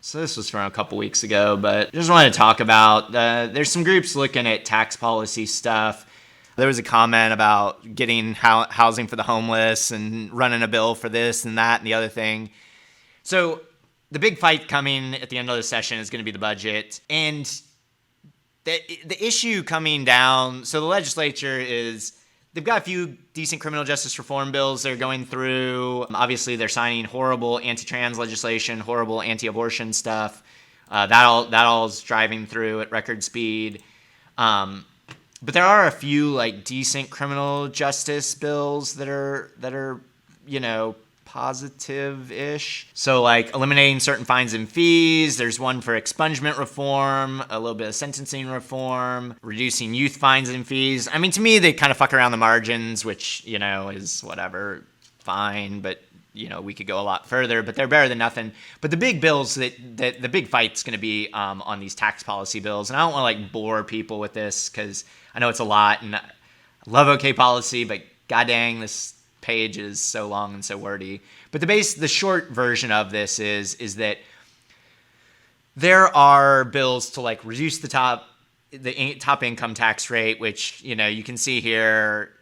So this was from a couple weeks ago, but just wanted to talk about, there's some groups looking at tax policy stuff. There was a comment about getting housing for the homeless and running a bill for this and that and the other thing. So the big fight coming at the end of the session is going to be the budget. And the issue coming down, so the legislature they've got a few decent criminal justice reform bills they're going through. Obviously, they're signing horrible anti-trans legislation, horrible anti-abortion stuff. That all is driving through at record speed. But there are a few like decent criminal justice bills that are positive-ish. So like eliminating certain fines and fees. There's one for expungement reform, a little bit of sentencing reform, reducing youth fines and fees. I mean, to me, they kind of fuck around the margins, which, is whatever, fine, but we could go a lot further, but they're better than nothing. But the big bills that the big fight's going to be on these tax policy bills. And I don't want to like bore people with this because I know it's a lot and I love OK policy, but god dang, this page is so long and so wordy. But the short version of this is that there are bills to like reduce the top income tax rate, which you can see here.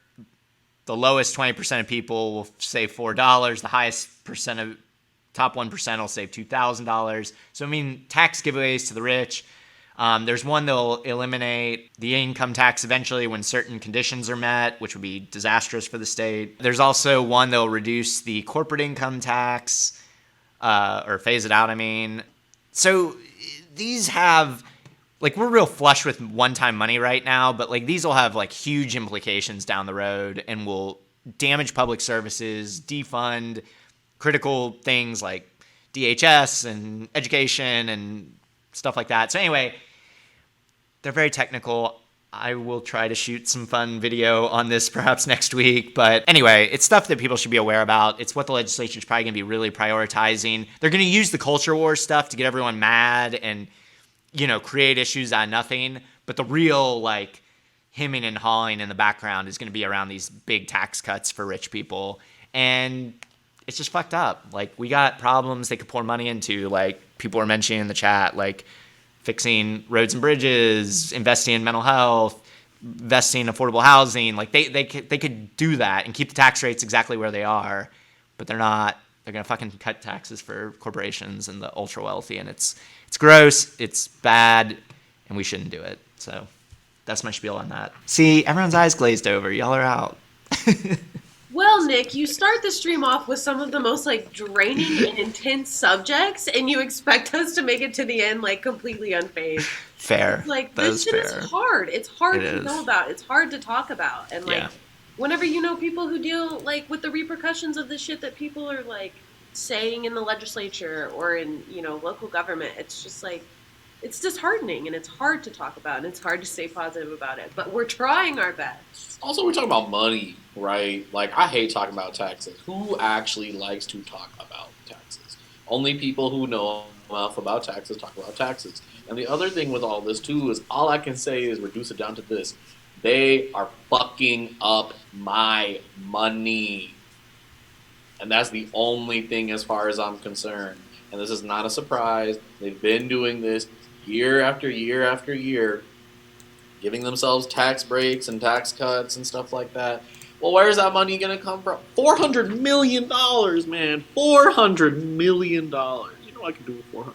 The lowest 20% of people will save $4. The highest top 1% will save $2,000. So I mean, tax giveaways to the rich. There's one that'll eliminate the income tax eventually when certain conditions are met, which would be disastrous for the state. There's also one that'll reduce the corporate income tax, or phase it out, I mean. So these have, like, we're real flush with one-time money right now, but like these will have like huge implications down the road and will damage public services, defund critical things like DHS and education and stuff like that. So anyway, they're very technical. I will try to shoot some fun video on this perhaps next week. But anyway, it's stuff that people should be aware about. It's what the legislature is probably going to be really prioritizing. They're going to use the culture war stuff to get everyone mad and, create issues out of nothing. But the real, like, hemming and hawing in the background is going to be around these big tax cuts for rich people. And it's just fucked up. Like, we got problems they could pour money into, like people were mentioning in the chat, like fixing roads and bridges, investing in mental health, investing in affordable housing. Like they could do that and keep the tax rates exactly where they are, but they're not. They're going to fucking cut taxes for corporations and the ultra wealthy, and it's gross, it's bad, and we shouldn't do it. So that's my spiel on that. See, everyone's eyes glazed over. Y'all are out. Well, Nick, you start the stream off with some of the most like draining and intense subjects, and you expect us to make it to the end like completely unfazed. Fair. Like this shit is hard. It's hard to know about. It's hard to talk about. And like whenever people who deal like with the repercussions of the shit that people are like saying in the legislature or in, local government, it's just like it's disheartening and it's hard to talk about and it's hard to stay positive about it. But we're trying our best. Also, we're talking about money, right? Like, I hate talking about taxes. Who actually likes to talk about taxes? Only people who know enough about taxes talk about taxes. And the other thing with all this, too, is all I can say is reduce it down to this. They are fucking up my money. And that's the only thing as far as I'm concerned. And this is not a surprise. They've been doing this year after year after year, giving themselves tax breaks and tax cuts and stuff like that. Well, where's that money going to come from? $400 million, man. $400 million. You know I can do with $400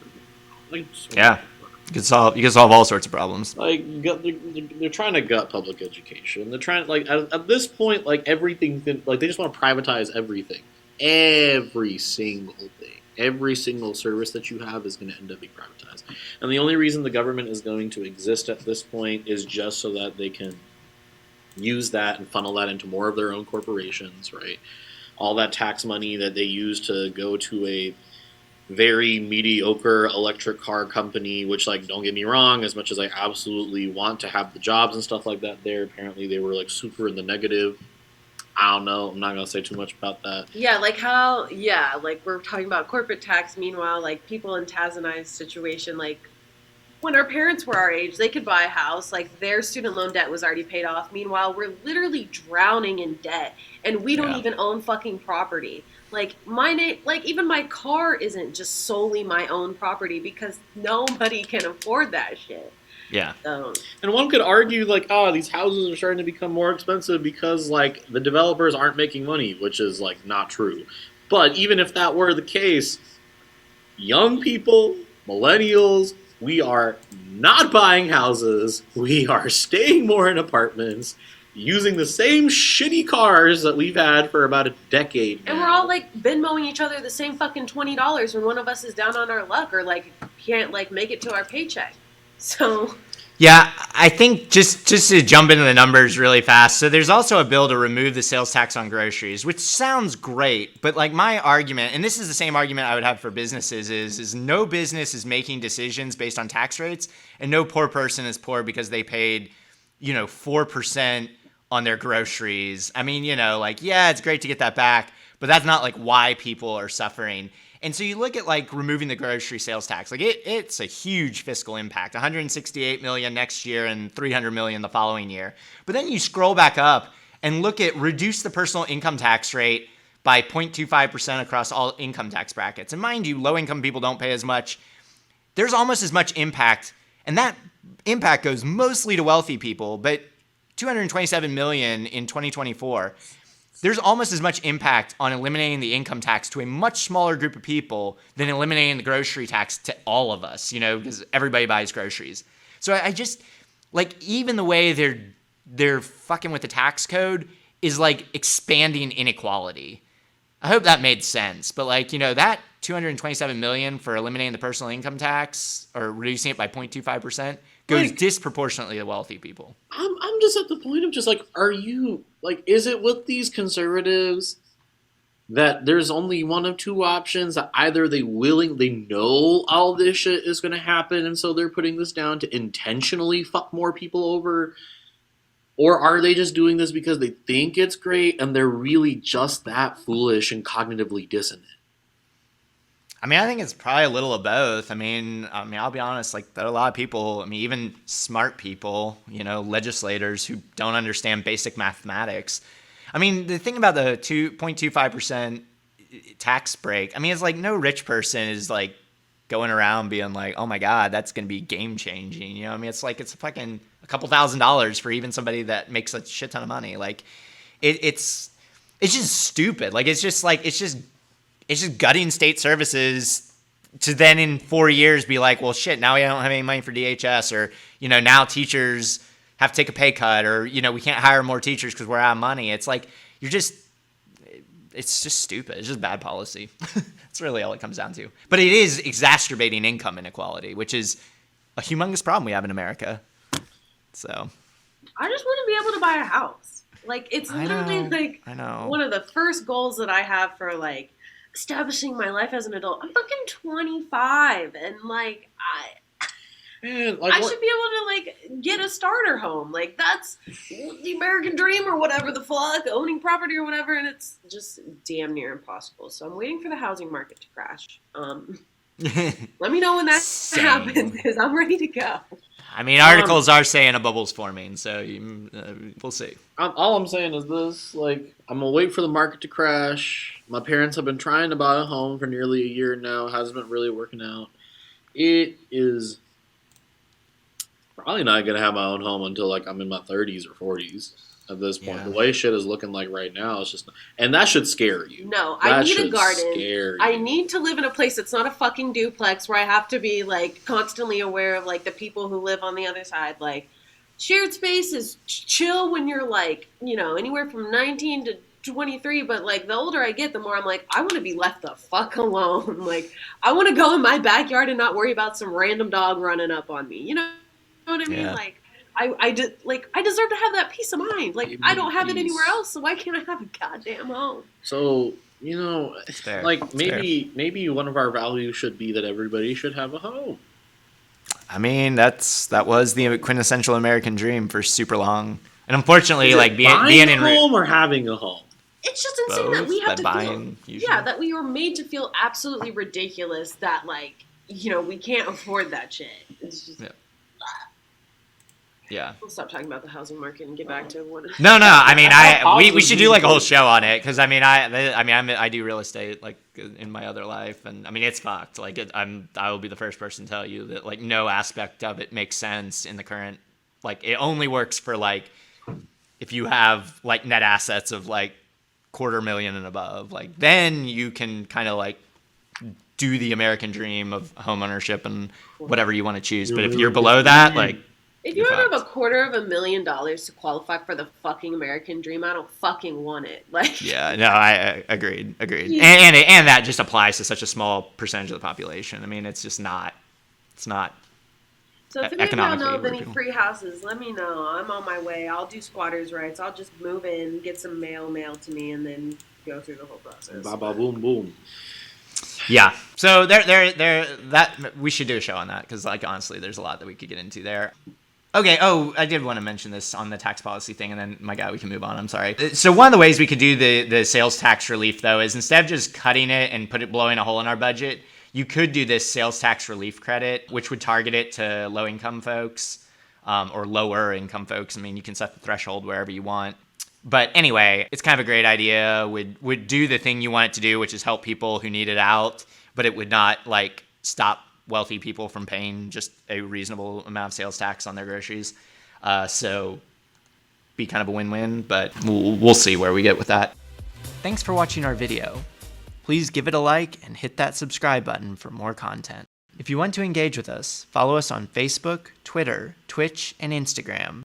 million. Yeah. You can solve all sorts of problems. Like, they're trying to gut public education. They're trying, like, at this point, like, everything, like, they just want to privatize everything. Every single thing. Every single service that you have is going to end up being privatized. And the only reason the government is going to exist at this point is just so that they can use that and funnel that into more of their own corporations, right? All that tax money that they use to go to a very mediocre electric car company, which, like, don't get me wrong, as much as I absolutely want to have the jobs and stuff like that there, apparently they were, like, super in the negative. I don't know. I'm not going to say too much about that. Yeah, like like we're talking about corporate tax. Meanwhile, like people in Taz and I's situation, like when our parents were our age, they could buy a house. Like, their student loan debt was already paid off. Meanwhile, we're literally drowning in debt, and we don't even own fucking property. Like, even my car isn't just solely my own property because nobody can afford that shit. Yeah. So. And one could argue, like, these houses are starting to become more expensive because, like, the developers aren't making money, which is, like, not true. But even if that were the case, young people, millennials, we are not buying houses. We are staying more in apartments, using the same shitty cars that we've had for about a decade now. And we're all, like, Venmoing each other the same fucking $20 when one of us is down on our luck or, like, can't, like, make it to our paycheck. So... Yeah, I think just to jump into the numbers really fast. So there's also a bill to remove the sales tax on groceries, which sounds great. But like my argument, and this is the same argument I would have for businesses, is no business is making decisions based on tax rates, and no poor person is poor because they paid, 4% on their groceries. I mean, like, yeah, it's great to get that back, but that's not like why people are suffering. And so you look at like removing the grocery sales tax, like it's a huge fiscal impact, 168 million next year and 300 million the following year. But then you scroll back up and look at reduce the personal income tax rate by 0.25% across all income tax brackets. And mind you, low income people don't pay as much. There's almost as much impact, and that impact goes mostly to wealthy people, but 227 million in 2024. There's almost as much impact on eliminating the income tax to a much smaller group of people than eliminating the grocery tax to all of us, because everybody buys groceries. So I just, like, even the way they're fucking with the tax code is, like, expanding inequality. I hope that made sense. But, like, that 227 million for eliminating the personal income tax or reducing it by 0.25% goes disproportionately to wealthy people. I'm just at the point of just like, are you like, is it with these conservatives that there's only one of two options, that either they know all this shit is going to happen and so they're putting this down to intentionally fuck more people over, or are they just doing this because they think it's great and they're really just that foolish and cognitively dissonant? I mean, I think it's probably a little of both. I mean, I'll be honest, like, there are a lot of people, even smart people, legislators who don't understand basic mathematics. I mean, the thing about the 2.25% tax break, it's like no rich person is, like, going around being like, oh, my God, that's going to be game-changing. It's like it's fucking a couple $1,000s for even somebody that makes a shit ton of money. Like, it's just stupid. Like, it's just gutting state services to then in 4 years be like, well, shit, now we don't have any money for DHS, or, now teachers have to take a pay cut, or, we can't hire more teachers because we're out of money. It's like, it's just stupid. It's just bad policy. That's really all it comes down to. But it is exacerbating income inequality, which is a humongous problem we have in America. So I just want to be able to buy a house. Like, it's literally one of the first goals that I have for, like, establishing my life as an adult. I'm fucking 25, and like I should be able to, like, get a starter home. Like, that's the American dream, or whatever the fuck, owning property or whatever, and it's just damn near impossible. So I'm waiting for the housing market to crash. Let me know when that happens, because I'm ready to go. Articles are saying a bubble's forming, so we'll see. All I'm saying is this, like, I'm going to wait for the market to crash. My parents have been trying to buy a home for nearly a year now. It hasn't been really working out. It is probably not going to have my own home until, like, I'm in my 30s or 40s at this point. Yeah. The way shit is looking like right now, it's just... And that should scare you. No, I need a garden. I need to live in a place that's not a fucking duplex where I have to be, like, constantly aware of, like, the people who live on the other side. Like, shared space is chill when you're, like, anywhere from 19 to 23, but, like, the older I get, the more I'm like, I want to be left the fuck alone. Like, I want to go in my backyard and not worry about some random dog running up on me. You know what I mean? Yeah. Like, I deserve to have that peace of mind. Like, I don't have it anywhere else, so why can't I have a goddamn home? So, like, maybe one of our values should be that everybody should have a home. That was the quintessential American dream for super long. And unfortunately, like, being in a home or having a home. It's just insane that we have to feel, that we are made to feel absolutely ridiculous that, like, we can't afford that shit. It's just. Yeah. We'll stop talking about the housing market and get back to what. No. I mean, we should do like a whole show on it because I do real estate like in my other life, and I mean it's fucked. Like I will be the first person to tell you that like no aspect of it makes sense in the current. Like it only works for like if you have like net assets of like $250,000 and above. Like then you can kind of like do the American dream of home ownership and whatever you want to choose. But if you're below that, like. If you have $250,000 to qualify for the fucking American dream, I don't fucking want it. Like, yeah, no, I agreed, and that just applies to such a small percentage of the population. I mean, it's just not. It's not. So if any of y'all know of any free houses, let me know. I'm on my way. I'll do squatters' rights. I'll just move in, get some mail to me, and then go through the whole process. Ba ba boom boom. Yeah. So that we should do a show on that because, like, honestly, there's a lot that we could get into there. Okay, I did want to mention this on the tax policy thing, and then, my God, we can move on. I'm sorry. So one of the ways we could do the sales tax relief, though, is instead of just cutting it and blowing a hole in our budget, you could do this sales tax relief credit, which would target it to low-income folks or lower-income folks. I mean, you can set the threshold wherever you want. But anyway, it's kind of a great idea. Would do the thing you want it to do, which is help people who need it out, but it would not, like, stop wealthy people from paying just a reasonable amount of sales tax on their groceries. So be kind of a win-win, but we'll see where we get with that. Thanks for watching our video. Please give it a like and hit that subscribe button for more content. If you want to engage with us, follow us on Facebook, Twitter, Twitch, and Instagram.